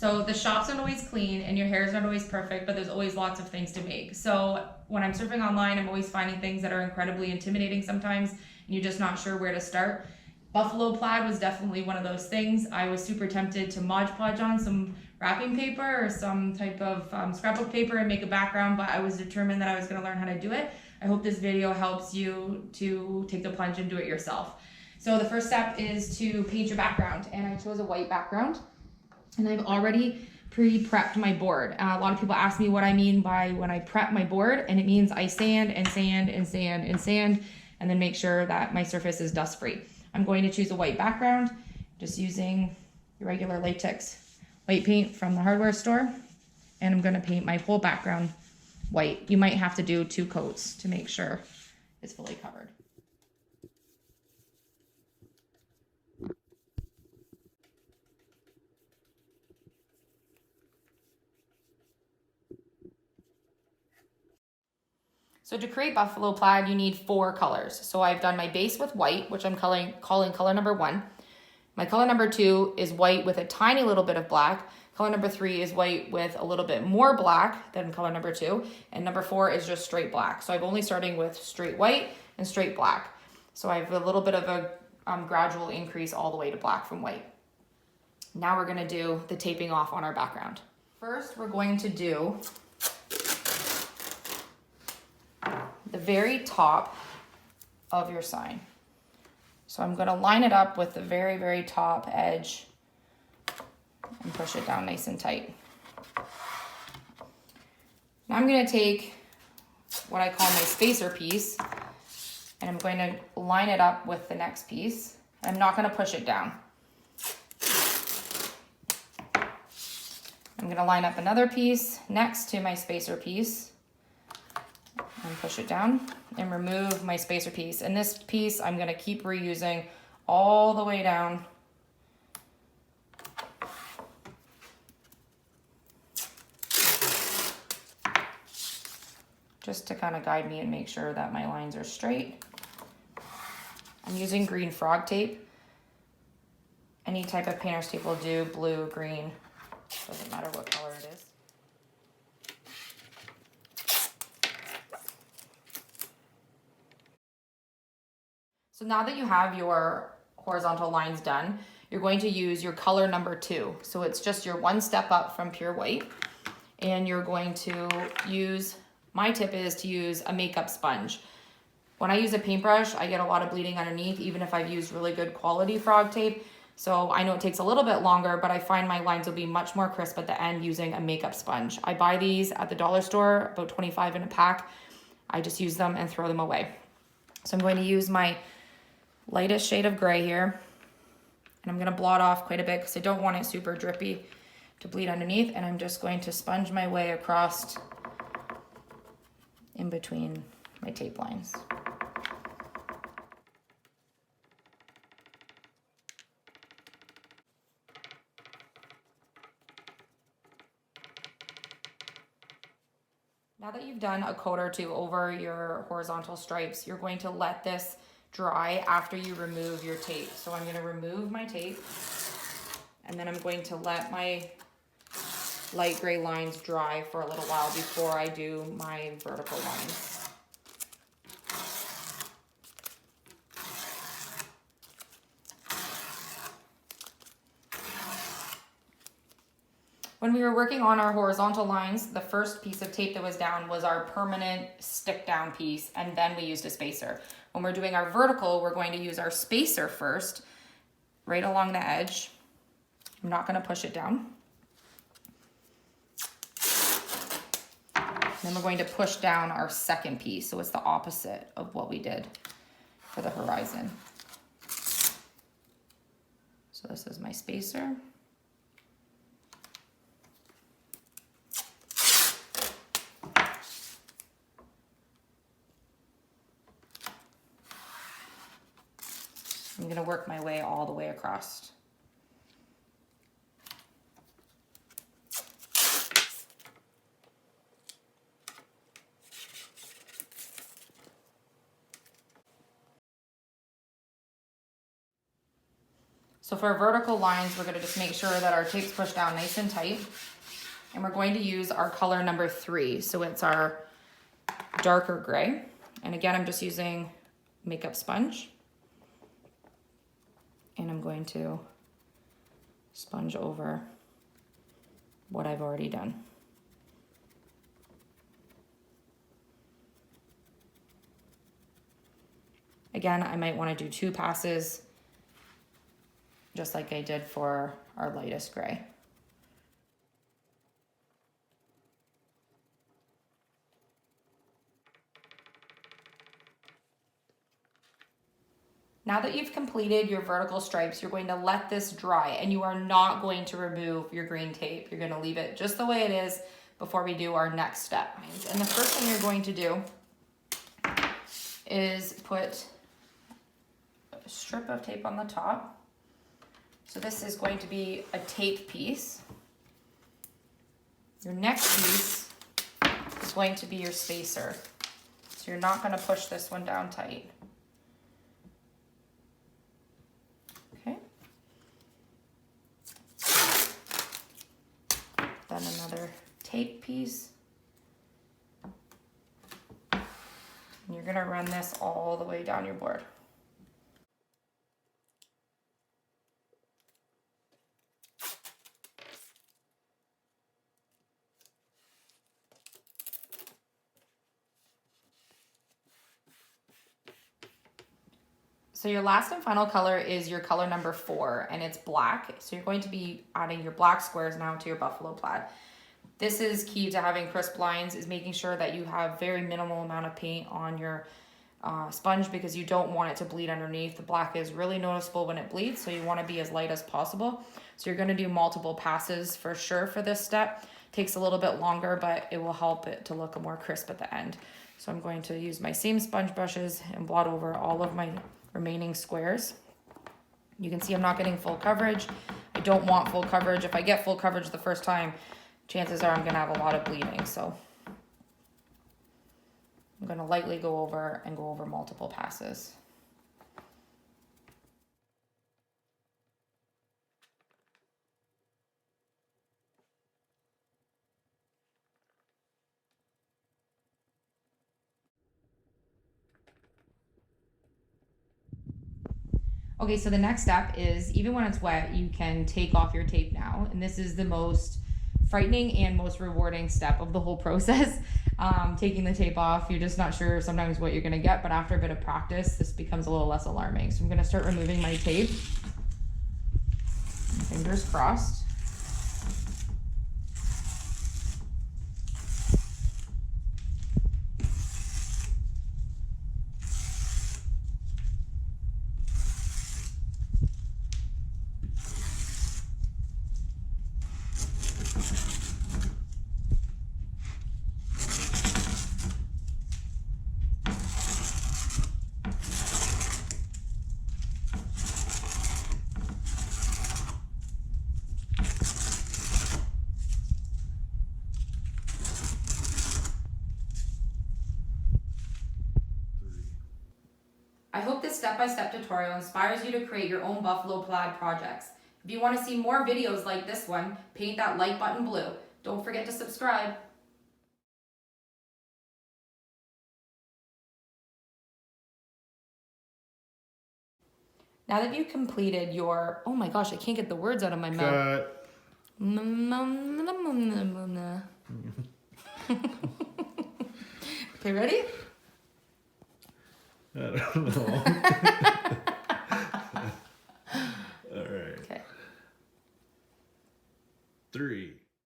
So the shop's not always clean and your hair's not always perfect, but there's always lots of things to make. So when I'm surfing online, I'm always finding things that are incredibly intimidating sometimes, and you're just not sure where to start. Buffalo plaid was definitely one of those things. I was super tempted to Mod Podge on some wrapping paper or some type of scrapbook paper and make a background, but I was determined that I was going to learn how to do it. I hope this video helps you to take the plunge and do it yourself. So the first step is to paint your background, and I chose a white background, and I've already pre-prepped my board. A lot of people ask me what I mean by when I prep my board, and it means I sand and sand and sand and sand, and then make sure that my surface is dust free. I'm going to choose a white background, just using the regular latex white paint from the hardware store, and I'm going to paint my whole background white. You might have to do 2 coats to make sure it's fully covered. So to create buffalo plaid, you need 4 colors. So I've done my base with white, which I'm calling color number 1. My color number 2 is white with a tiny little bit of black. Color number 3 is white with a little bit more black than color number 2. And number 4 is just straight black. So I'm only starting with straight white and straight black. So I have a little bit of a gradual increase all the way to black from white. Now we're gonna do the taping off on our background. First, we're going to do the very top of your sign. So I'm gonna line it up with the very, very top edge and push it down nice and tight. Now I'm gonna take what I call my spacer piece, and I'm going to line it up with the next piece. I'm not gonna push it down. I'm gonna line up another piece next to my spacer piece and push it down and remove my spacer piece. And this piece I'm gonna keep reusing all the way down. Just to kind of guide me and make sure that my lines are straight. I'm using green frog tape. Any type of painter's tape will do, blue, green, doesn't matter what color it is. So now that you have your horizontal lines done, you're going to use your color number 2. So it's just your 1 step up from pure white. And you're going to use, my tip is to use a makeup sponge. When I use a paintbrush, I get a lot of bleeding underneath, even if I've used really good quality frog tape. So I know it takes a little bit longer, but I find my lines will be much more crisp at the end using a makeup sponge. I buy these at the dollar store, about 25 in a pack. I just use them and throw them away. So I'm going to use my lightest shade of gray here, and I'm gonna blot off quite a bit because I don't want it super drippy to bleed underneath, and I'm just going to sponge my way across in between my tape lines. Now that you've done a coat or 2 over your horizontal stripes, you're going to let this dry after you remove your tape. So I'm going to remove my tape, and then I'm going to let my light gray lines dry for a little while before I do my vertical lines. When we were working on our horizontal lines, the first piece of tape that was down was our permanent stick down piece, and then we used a spacer. When we're doing our vertical, we're going to use our spacer first, right along the edge. I'm not gonna push it down. Then we're going to push down our second piece, so it's the opposite of what we did for the horizon. So this is my spacer. I'm gonna work my way all the way across. So for our vertical lines, we're gonna just make sure that our tape's pushed down nice and tight. And we're going to use our color number 3. So it's our darker gray. And again, I'm just using makeup sponge. And I'm going to sponge over what I've already done. Again, I might want to do 2 passes, just like I did for our lightest gray. Now that you've completed your vertical stripes, you're going to let this dry, and you are not going to remove your green tape. You're going to leave it just the way it is before we do our next step. And the first thing you're going to do is put a strip of tape on the top. So this is going to be a tape piece. Your next piece is going to be your spacer. So you're not going to push this one down tight. Okay. Then another tape piece. And you're going to run this all the way down your board. So your last and final color is your color number 4, and it's black. So you're going to be adding your black squares now to your buffalo plaid. This is key to having crisp lines, is making sure that you have very minimal amount of paint on your sponge, because you don't want it to bleed underneath. The black is really noticeable when it bleeds, so you want to be as light as possible. So you're going to do multiple passes for sure for this step. Takes a little bit longer, but it will help it to look more crisp at the end. So I'm going to use my same sponge brushes and blot over all of my remaining squares. You can see I'm not getting full coverage. I don't want full coverage. If I get full coverage the first time, chances are I'm gonna have a lot of bleeding. So I'm gonna lightly go over multiple passes. Okay, so the next step is, even when it's wet, you can take off your tape now. And this is the most frightening and most rewarding step of the whole process. Taking the tape off, you're just not sure sometimes what you're gonna get, but after a bit of practice, this becomes a little less alarming. So I'm gonna start removing my tape. Fingers crossed. I hope this step-by-step tutorial inspires you to create your own buffalo plaid projects. If you want to see more videos like this one, paint that like button blue. Don't forget to subscribe. Now that you've completed your, oh my gosh, I can't get the words out of my mouth. Okay, ready? I don't know. All right. Okay. 3.